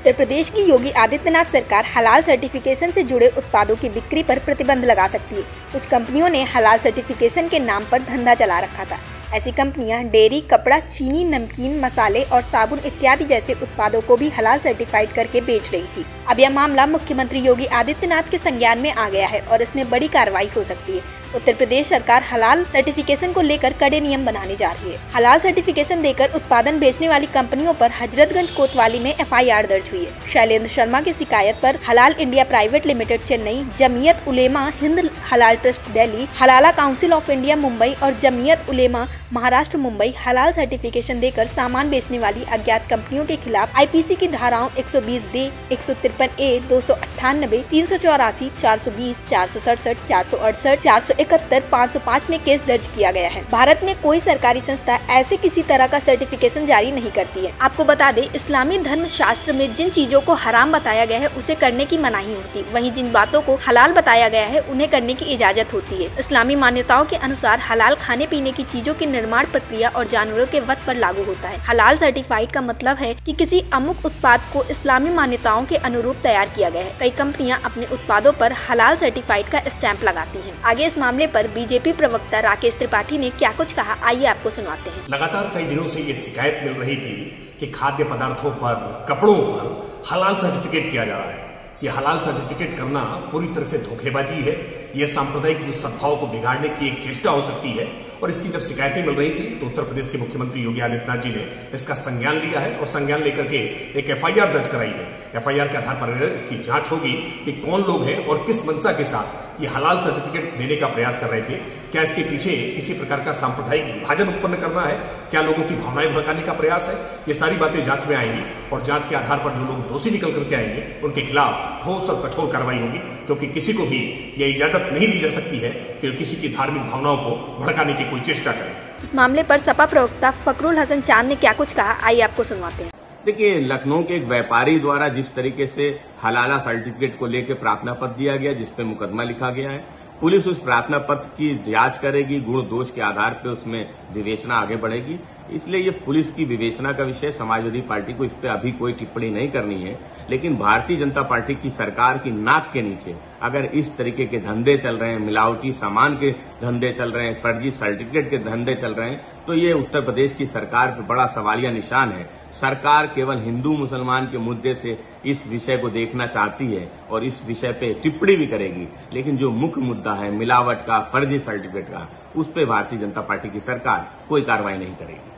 उत्तर प्रदेश की योगी आदित्यनाथ सरकार हलाल सर्टिफिकेशन से जुड़े उत्पादों की बिक्री पर प्रतिबंध लगा सकती है। कुछ कंपनियों ने हलाल सर्टिफिकेशन के नाम पर धंधा चला रखा था। ऐसी कंपनियां डेयरी, कपड़ा, चीनी, नमकीन, मसाले और साबुन इत्यादि जैसे उत्पादों को भी हलाल सर्टिफाइड करके बेच रही थी। अब यह मामला मुख्यमंत्री योगी आदित्यनाथ के संज्ञान में आ गया है और इसमें बड़ी कार्रवाई हो सकती है। उत्तर प्रदेश सरकार हलाल सर्टिफिकेशन को लेकर कड़े नियम बनाने जा रही है। हलाल सर्टिफिकेशन देकर उत्पादन बेचने वाली कंपनियों पर हजरतगंज कोतवाली में FIR दर्ज हुई है। शैलेंद्र शर्मा की शिकायत पर Halal India Private Limited Chennai, Jamiat Ulema Hind Halal Trust Delhi, Halala Council of India Mumbai और जमीयत उलेमा महाराष्ट्र मुंबई हलाल सर्टिफिकेशन देकर सामान बेचने वाली अज्ञात कंपनियों के खिलाफ IPC की धाराओं 120B, 153A, 298, 384, 420, 467, 468, 471, 505 में केस दर्ज किया गया है। भारत में कोई सरकारी संस्था ऐसे किसी तरह का सर्टिफिकेशन जारी नहीं करती है। आपको बता दें, इस्लामी धर्म शास्त्र में जिन चीजों को हराम बताया गया है उसे करने की मनाही होती, वहीं जिन बातों को हलाल बताया गया है उन्हें करने की इजाजत होती है। इस्लामी मान्यताओं के अनुसार हलाल खाने पीने की चीजों की निर्माण प्रक्रिया और जानवरों के वध पर लागू होता है। हलाल सर्टिफाइड का मतलब है कि किसी अमुक उत्पाद को इस्लामी मान्यताओं के अनुरूप तैयार किया गया है। कई कंपनियां अपने उत्पादों पर हलाल सर्टिफाइड का स्टैंप लगाती हैं। आगे इस मामले पर बीजेपी प्रवक्ता राकेश त्रिपाठी ने क्या कुछ कहा, आइए आपको सुनाते हैं। लगातार कई दिनों से ये शिकायत मिल रही थी कि खाद्य पदार्थों पर, कपड़ों पर हलाल सर्टिफिकेट किया जा रहा है। ये हलाल सर्टिफिकेट करना पूरी तरह से धोखेबाजी है। ये सांप्रदायिक सद्भाव को बिगाड़ने की एक चेष्टा हो सकती है। और इसकी जब शिकायतें मिल रही थी तो उत्तर प्रदेश के मुख्यमंत्री योगी आदित्यनाथ जी ने इसका संज्ञान लिया है और संज्ञान लेकर के एक FIR दर्ज कराई है। FIR के आधार पर इसकी जांच होगी कि कौन लोग हैं और किस मंशा के साथ ये हलाल सर्टिफिकेट देने का प्रयास कर रहे थे। क्या इसके पीछे किसी प्रकार का सांप्रदायिक विभाजन उत्पन्न करना है, क्या लोगों की भावनाएं भड़काने का प्रयास है? ये सारी बातें जांच में आएंगी और जांच के आधार पर जो लोग दोषी निकल करके आएंगे उनके खिलाफ ठोस और कठोर कार्रवाई होगी, क्योंकि किसी को भी ये इजाजत नहीं दी जा सकती है कि किसी की धार्मिक भावनाओं को भड़काने की कोई चेष्टा करें। इस मामले पर सपा प्रवक्ता फकरुल हसन चांद ने क्या कुछ कहा, आइए आपको सुनवाते हैं। देखिए, लखनऊ के एक व्यापारी द्वारा जिस तरीके से हलाला सर्टिफिकेट को लेकर प्रार्थना पत्र दिया गया, जिसपे मुकदमा लिखा गया है, पुलिस उस प्रार्थना पत्र की जांच करेगी, गुण दोष के आधार पर उसमें विवेचना आगे बढ़ेगी। इसलिए ये पुलिस की विवेचना का विषय, समाजवादी पार्टी को इस पर अभी कोई टिप्पणी नहीं करनी है। लेकिन भारतीय जनता पार्टी की सरकार की नाक के नीचे अगर इस तरीके के धंधे चल रहे हैं, मिलावटी सामान के धंधे चल रहे हैं, फर्जी सर्टिफिकेट के धंधे चल रहे हैं, तो ये उत्तर प्रदेश की सरकार पर बड़ा सवालिया निशान है। सरकार केवल हिंदू मुसलमान के मुद्दे से इस विषय को देखना चाहती है और इस विषय पे टिप्पणी भी करेगी, लेकिन जो मुख्य मुद्दा है मिलावट का, फर्जी सर्टिफिकेट का, उस पर भारतीय जनता पार्टी की सरकार कोई कार्रवाई नहीं करेगी।